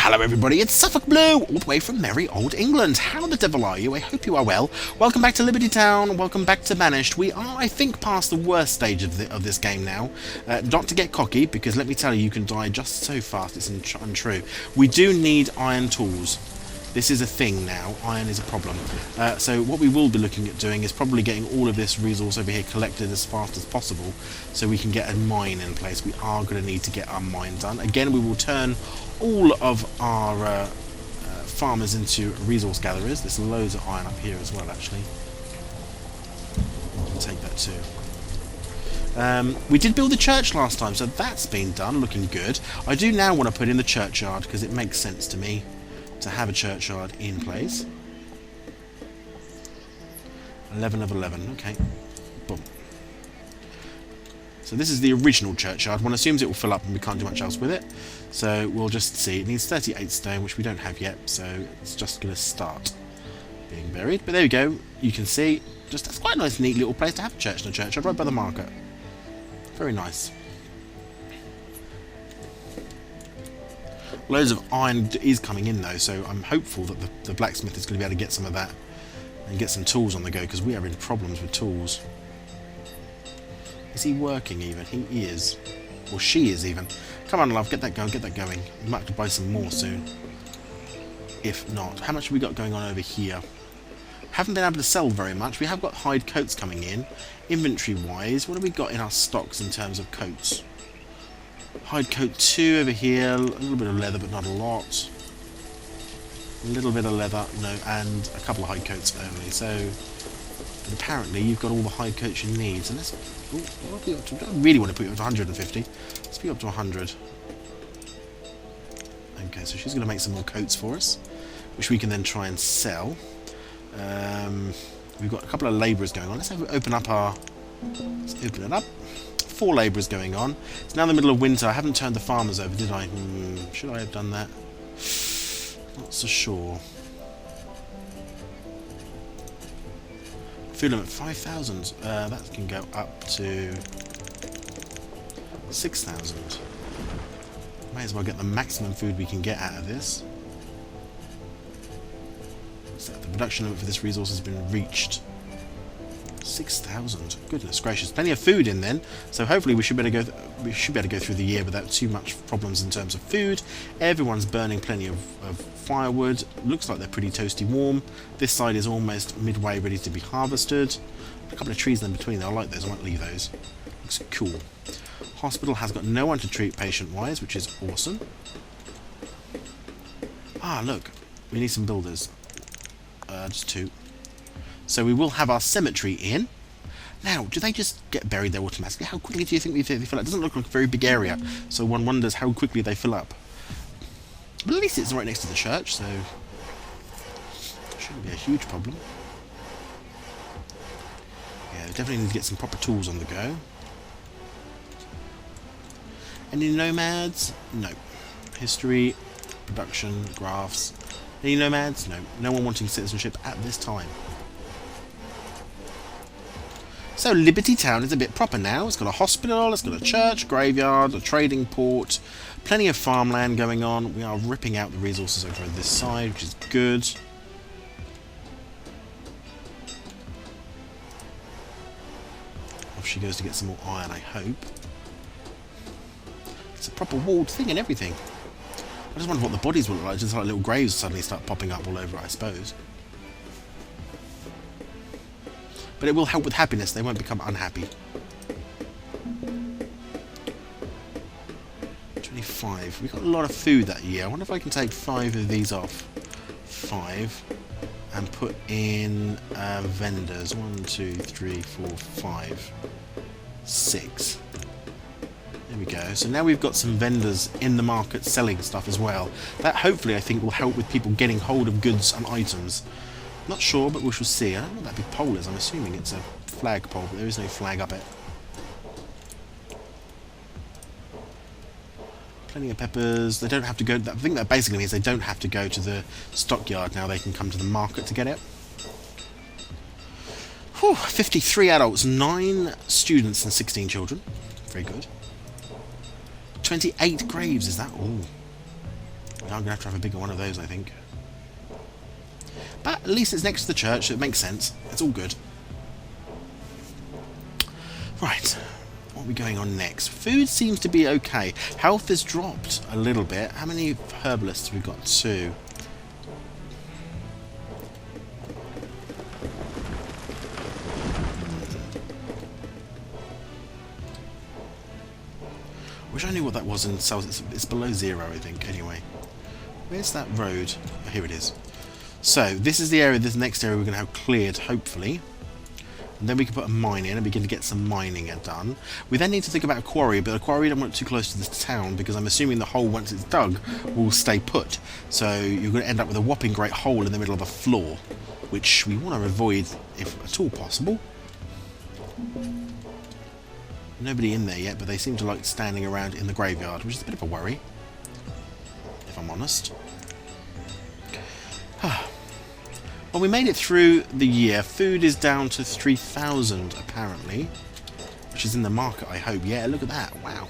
Hello everybody, it's SuffolkBlue, all the way from merry old England. How the devil are you? I hope you are well. Welcome back to Liberty Town, welcome back to Banished. We are, I think, past the worst stage of this game now. Not to get cocky, because let me tell you, you can die just so fast, it's untrue. We do need iron tools. This is a thing now, iron is a problem. So what we will be looking at doing is probably getting all of this resource over here collected as fast as possible so we can get a mine in place. We are going to need to get our mine done. Again, we will turn all of our farmers into resource gatherers. There's loads of iron up here as well, actually. I'll take that too. We did build the church last time, so that's been done, looking good. I do now want to put in the churchyard because it makes sense to me to have a churchyard in place. 11 of 11, okay. Boom. So this is the original churchyard. One assumes it will fill up and we can't do much else with it. So we'll just see. It needs 38 stone, which we don't have yet, so it's just going to start being buried. But there we go. You can see, just that's quite a nice, neat little place to have a church and a churchyard right by the market. Very nice. Loads of iron is coming in though, so I'm hopeful that the blacksmith is going to be able to get some of that and get some tools on the go, because we are in problems with tools. Is he working even? He is. Or she is even. Come on, love, get that going, get that going. We might have to buy some more soon. If not. How much have we got going on over here? Haven't been able to sell very much. We have got hide coats coming in. Inventory-wise, what have we got in our stocks in terms of coats? Hide coat 2 over here, a little bit of leather but not a lot. A little bit of leather, no, and a couple of hide coats only. So, but apparently you've got all the hide coats you need. So let's, what are we up to? I don't really want to put you up to 150. Let's be up to 100. Okay, so she's going to make some more coats for us, which we can then try and sell. We've got a couple of labourers going on. Let's open up our, let's open it up. 4 labourers going on. It's now the middle of winter. I haven't turned the farmers over, did I? Should I have done that? Not so sure. Fuel limit 5,000. That can go up to 6,000. May as well get the maximum food we can get out of this. So the production limit for this resource has been reached. 6,000. Goodness gracious, plenty of food in then. So hopefully we should be able to go through the year without too much problems in terms of food. Everyone's burning plenty of firewood. Looks like they're pretty toasty warm. This side is almost midway ready to be harvested. A couple of trees in between there. I like those. I might leave those. Looks cool. Hospital has got no one to treat patient-wise, which is awesome. Ah, look. We need some builders. Just 2. So we will have our cemetery in. Now, do they just get buried there automatically? How quickly do you think they fill up? It doesn't look like a very big area, so one wonders how quickly they fill up. But at least it's right next to the church, so shouldn't be a huge problem. Yeah, we definitely need to get some proper tools on the go. Any nomads? No. History, production, graphs. Any nomads? No. No one wanting citizenship at this time. So Liberty Town is a bit proper now. It's got a hospital, it's got a church, graveyard, a trading port, plenty of farmland going on. We are ripping out the resources over this side, which is good. Off she goes to get some more iron, I hope. It's a proper walled thing and everything. I just wonder what the bodies will look like. Just like little graves suddenly start popping up all over it, I suppose. But it will help with happiness. They won't become unhappy. 25. We got a lot of food that year. I wonder if I can take 5 of these off. 5. And put in vendors. 1, 2, 3, 4, 5, 6. There we go. So now we've got some vendors in the market selling stuff as well. That hopefully I think will help with people getting hold of goods and items. Not sure, but we shall see. I don't know what that big pole is. I'm assuming it's a flag pole, but there is no flag up it. Plenty of peppers. They don't have to go... I think that basically means they don't have to go to the stockyard now. They can come to the market to get it. Whew, 53 adults, 9 students and 16 children. Very good. 28 graves, is that all? I'm going to have a bigger one of those, I think. But at least it's next to the church, so it makes sense. It's all good. Right. What are we going on next? Food seems to be okay. Health has dropped a little bit. How many herbalists have we got? 2. Wish I knew what that was in cells. It's below 0, I think, anyway. Where's that road? Oh, here it is. So, this is the area, this next area we're going to have cleared, hopefully. And then we can put a mine in and begin to get some mining done. We then need to think about a quarry, but a quarry don't want it too close to the town, because I'm assuming the hole, once it's dug, will stay put. So, you're going to end up with a whopping great hole in the middle of a floor, which we want to avoid, if at all possible. Nobody in there yet, but they seem to like standing around in the graveyard, which is a bit of a worry, if I'm honest. Well, we made it through the year. Food is down to 3,000, apparently, which is in the market, I hope. Yeah, look at that. Wow.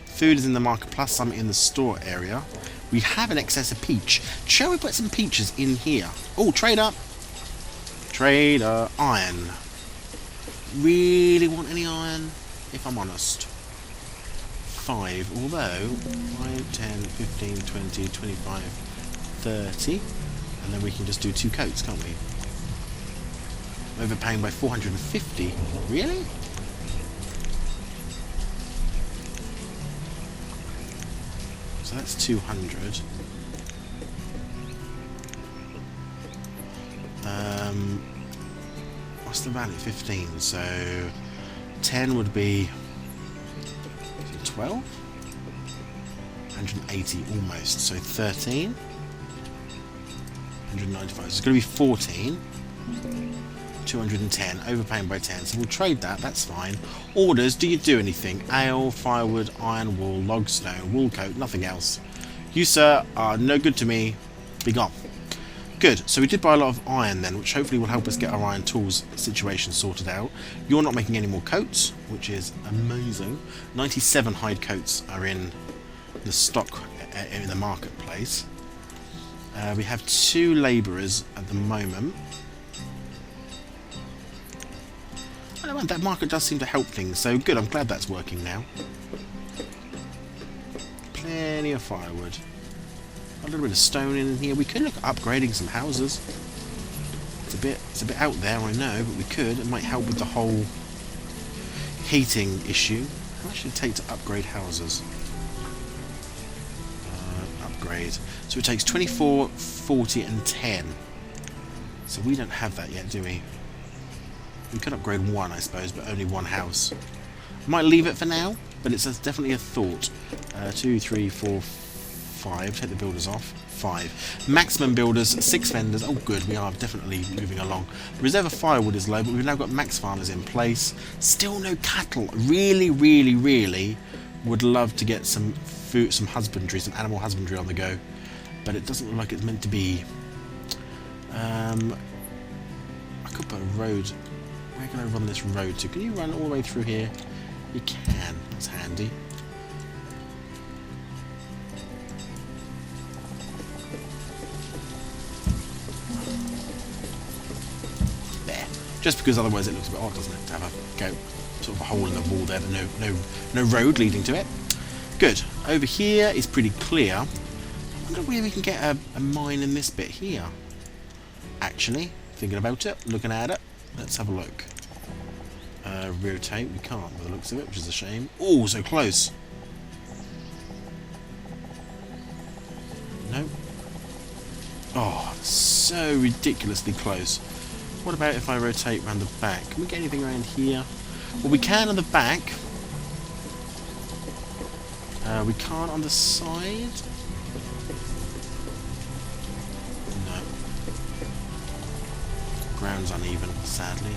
Food is in the market, plus some in the store area. We have an excess of peach. Shall we put some peaches in here? Oh, trader. Trader. Iron. Really want any iron, if I'm honest. 5, although 5, 10, 15, 20, 25, 30, and then we can just do 2 coats, can't we? Overpaying by 450. Really? So that's 200. What's the value? 15. So 10 would be 12? 180 almost. So 13. 195. So it's going to be 14. 210. Overpaying by 10. So we'll trade that. That's fine. Orders. Do you do anything? Ale, firewood, iron wool, log stone, wool coat. Nothing else. You, sir, are no good to me. Be gone. Good, so we did buy a lot of iron then, which hopefully will help us get our iron tools situation sorted out. You're not making any more coats, which is amazing. 97 hide coats are in the stock in the marketplace. We have 2 labourers at the moment. I don't know, that market does seem to help things, so good, I'm glad that's working now. Plenty of firewood. A little bit of stone in here. We could look at upgrading some houses. It's a bit out there, I know, but we could. It might help with the whole heating issue. How much should it take to upgrade houses? Upgrade. So it takes 24, 40, and 10. So we don't have that yet, do we? We could upgrade 1, I suppose, but only 1 house. Might leave it for now, but it's definitely a thought. 2, 3, 4, 5. Take the builders off. 5. Maximum builders, 6 vendors. Oh good, we are definitely moving along. The reserve of firewood is low, but we've now got max farmers in place. Still no cattle. Really, really, really would love to get some food, some husbandry, some animal husbandry on the go. But it doesn't look like it's meant to be. I could put a road. Where can I run this road to? Can you run all the way through here? You can. That's handy. Just because otherwise it looks a bit odd, doesn't it, to have a go sort of a hole in the wall there, but no road leading to it. Good. Over here is pretty clear. I wonder where we can get a mine in this bit here. Actually, thinking about it, looking at it, let's have a look. Rotate, we can't by the looks of it, which is a shame. Oh, so close. No. Oh, so ridiculously close. What about if I rotate around the back? Can we get anything around here? Well, we can on the back. We can't on the side. No. Ground's uneven, sadly.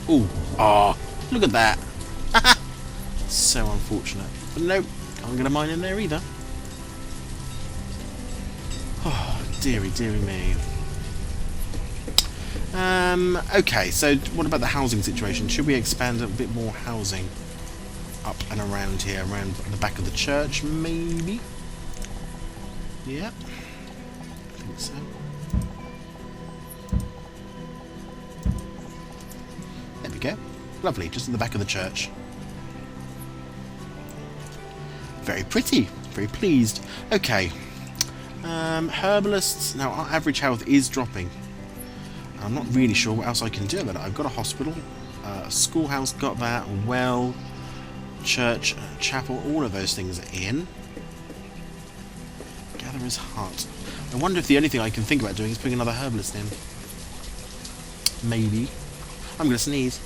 Ooh. Oh, look at that. So unfortunate. But nope, can't get a mine in there either. Oh, dearie, dearie me. Okay, so what about the housing situation? Should we expand a bit more housing? up and around here, around the back of the church, maybe. Yep. I think so. There we go. Lovely, just in the back of the church. Very pretty. Very pleased. Okay. Herbalists. Now, our average health is dropping. I'm not really sure what else I can do about it. I've got a hospital, a schoolhouse, got that, a well, church, chapel, all of those things are in. Gatherer's hut. I wonder if the only thing I can think about doing is putting another herbalist in. Maybe. I'm going to sneeze.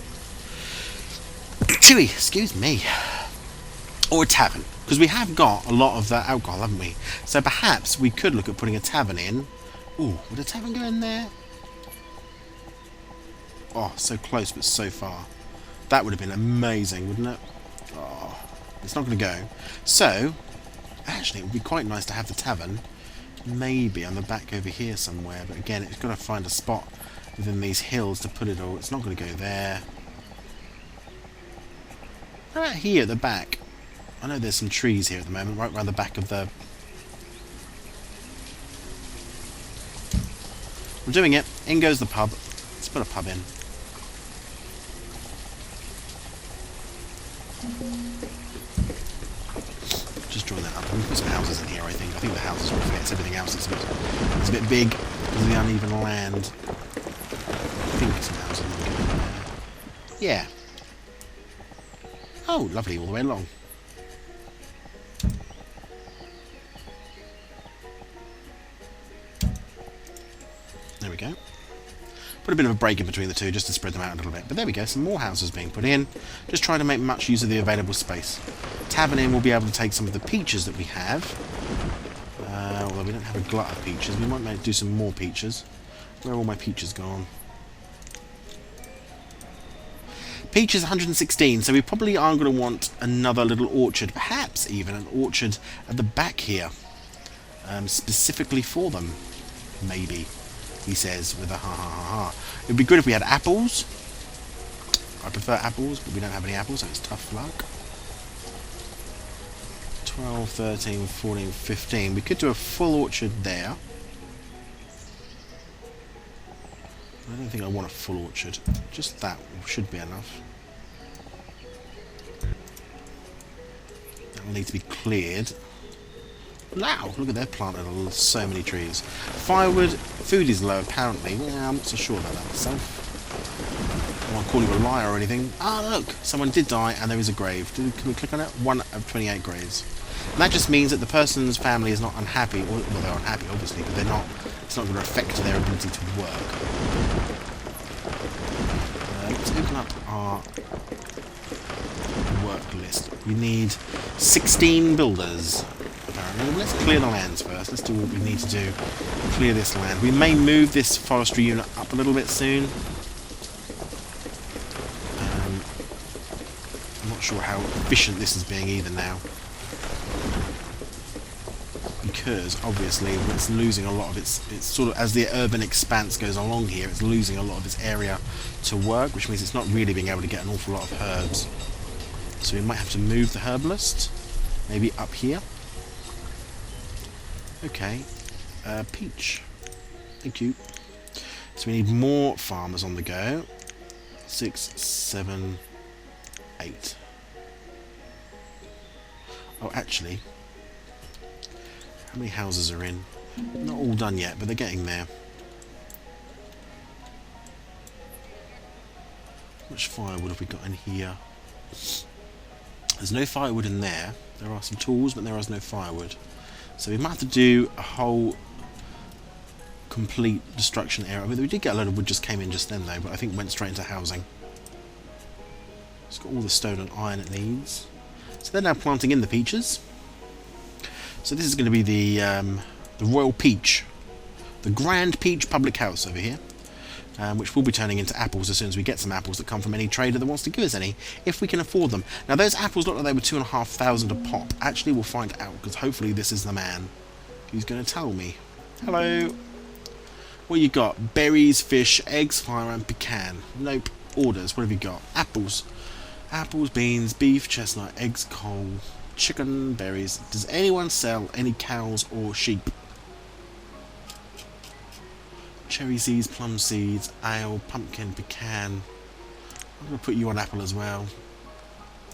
Chewy, excuse me. Or a tavern. Because we have got a lot of that alcohol, haven't we? So perhaps we could look at putting a tavern in. Ooh, would a tavern go in there? Oh, so close but so far. That would have been amazing, wouldn't it? Oh, it's not going to go. So, actually, it would be quite nice to have the tavern maybe on the back over here somewhere. But again, it's got to find a spot within these hills to put it all. It's not going to go there. How about here at the back? I know there's some trees here at the moment, right around the back of the... We're doing it. In goes the pub. Let's put a pub in. Just drawing that up. We'll put some houses in here, I think. I think the houses reflects everything else. It's a bit big because of the uneven land. I think some houses will go in there. Yeah. Oh, lovely, all the way along. There we go. Put a bit of a break in between the two just to spread them out a little bit. But there we go, some more houses being put in. Just trying to make much use of the available space. Tavern Inn will be able to take some of the peaches that we have. Although we don't have a glut of peaches. We might do some more peaches. Where are all my peaches gone? Peaches 116, so we probably are going to want another little orchard. Perhaps even an orchard at the back here. Specifically for them. Maybe. He says with a ha ha ha ha. It would be good if we had apples. I prefer apples, but we don't have any apples, so it's tough luck. 12, 13, 14, 15. We could do a full orchard there. I don't think I want a full orchard. Just that should be enough. That will need to be cleared. Wow, look at they've planted so many trees. Firewood, food is low apparently. Yeah, I'm not so sure about that myself. I don't want to call you a liar or anything. Ah, look, someone did die and there is a grave. Can we click on it? 1 of 28 graves. And that just means that the person's family is not unhappy. Well, they're unhappy obviously, but they're not. It's not going to affect their ability to work. Let's open up our work list. We need 16 builders. Let's clear the lands first. Let's do what we need to do. Clear this land. We may move this forestry unit up a little bit soon. I'm not sure how efficient this is being either now. Because obviously it's losing a lot of its sort of, as the urban expanse goes along here, it's losing a lot of its area to work, which means it's not really being able to get an awful lot of herbs. So we might have to move the herbalist maybe up here. Okay, peach. Thank you. So we need more farmers on the go. 6, 7, 8. Oh, actually, how many houses are in? Not all done yet, but they're getting there. How much firewood have we got in here? There's no firewood in there. There are some tools, but there is no firewood. So we might have to do a whole complete destruction area. I mean, we did get a load of wood just came in just then though, but I think it went straight into housing. It's got all the stone and iron it needs. So they're now planting in the peaches. So this is going to be the Royal Peach. The Grand Peach Public House over here. Which will be turning into apples as soon as we get some apples that come from any trader that wants to give us any, if we can afford them. Now those apples look like they were 2,500 a pop. Actually, we'll find out, because hopefully this is the man who's going to tell me. Hello. What you got? Berries, fish, eggs, fire and pecan. Nope. Orders. What have you got? Apples. Apples, beans, beef, chestnut, eggs, coal, chicken, berries. Does anyone sell any cows or sheep? Cherry seeds, plum seeds, ale, pumpkin, pecan. I'm going to put you on apple as well.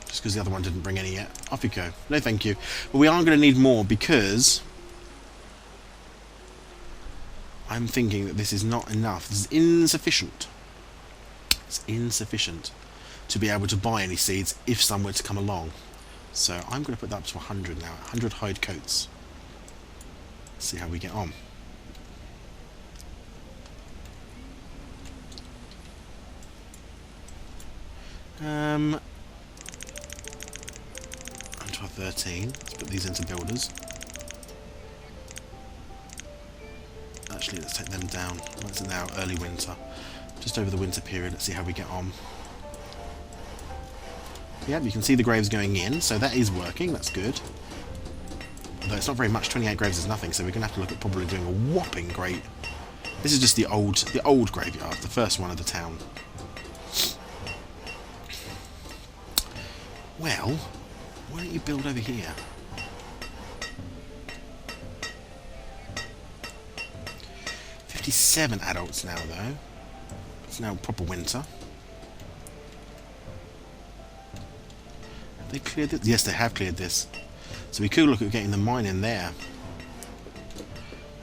Just because the other one didn't bring any yet. Off you go. No thank you. But we are going to need more because I'm thinking that this is not enough. This is insufficient. It's insufficient to be able to buy any seeds if some were to come along. So I'm going to put that up to 100 now. 100 hide coats. Let's see how we get on. On to our 13. Let's put these into builders. Actually, let's take them down. What's it now? Early winter. Just over the winter period. Let's see how we get on. Yep, you can see the graves going in, so that is working. That's good. Although it's not very much. 28 graves is nothing, so we're going to have to look at probably doing a whopping great. This is just the old graveyard, the first one of the town. Well, why don't you build over here? $57 adults now, though. It's now proper winter. Have they cleared this? Yes, they have cleared this. So we could look at getting the mine in there.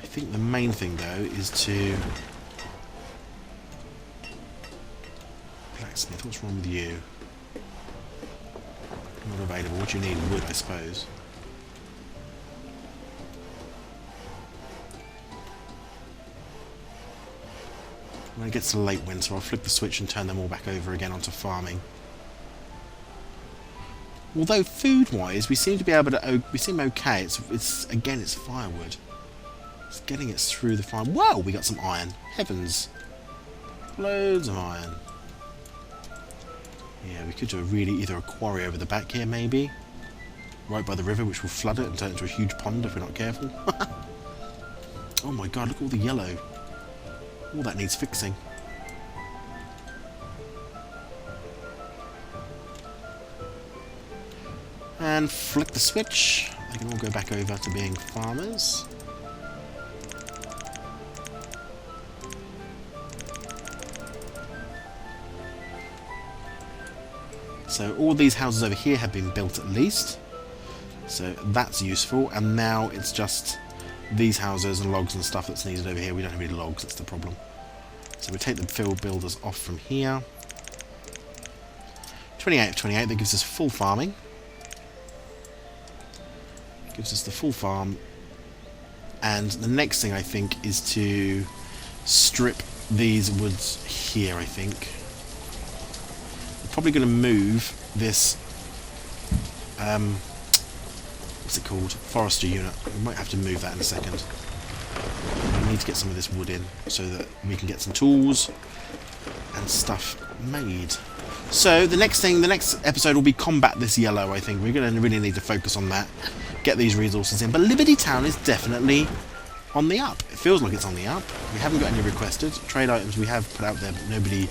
I think the main thing, though, is to... Blacksmith, what's wrong with you? Not available. What do you need? Wood, I suppose. When it gets to late winter, I'll flip the switch and turn them all back over again onto farming. Although food-wise, we seem to be able to. We seem okay. It's again, it's firewood. It's getting it through the fire. Whoa! We got some iron. Heavens! Loads of iron. Yeah, we could do either a quarry over the back here, maybe. Right by the river, which will flood it and turn it into a huge pond if we're not careful. Oh my god, look at all the yellow. All that needs fixing. And flick the switch. They can all go back over to being farmers. So all these houses over here have been built at least. So that's useful. And now it's just these houses and logs and stuff that's needed over here. We don't have any logs, that's the problem. So we take the field builders off from here. 28 of 28, that gives us full farming. Gives us the full farm. And the next thing I think is to strip these woods here, I think. Probably going to move this what's it called, forester unit. We might have to move that in a second. We need to get some of this wood in so that we can get some tools and stuff made. So the next episode will be combat this yellow. I think we're going to really need to focus on that, get these resources in. But Liberty Town is definitely on the up. It feels like it's on the up. We haven't got any requested trade items. We have put out there, but nobody.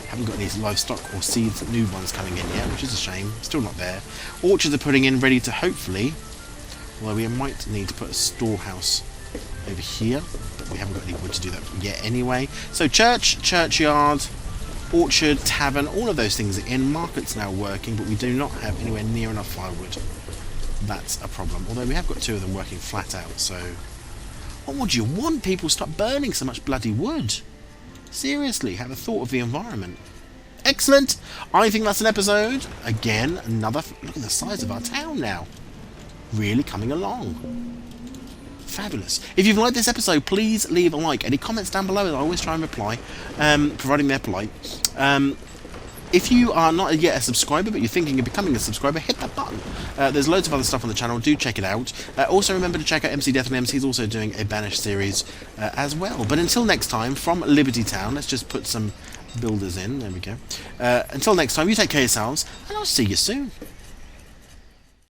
Haven't got any livestock or seeds, new ones coming in yet, which is a shame. Still not there. Orchards are putting in, ready to hopefully, although we might need to put a storehouse over here, but we haven't got any wood to do that yet anyway. So church, churchyard, orchard, tavern, all of those things are in. Market's now working, but we do not have anywhere near enough firewood. That's a problem. Although we have got two of them working flat out, so... What would you want? People stop burning so much bloody wood. Seriously, have a thought of the environment. Excellent! I think that's an episode. Again, another... Look at the size of our town now. Really coming along. Fabulous. If you've liked this episode, please leave a like. Any comments down below, I always try and reply, providing they're polite. If you are not yet a subscriber, but you're thinking of becoming a subscriber, hit that button. There's loads of other stuff on the channel. Do check it out. Also, remember to check out MC Death and MC. He's also doing a Banished series as well. But until next time, from Liberty Town, let's just put some builders in. There we go. Until next time, you take care of yourselves, and I'll see you soon.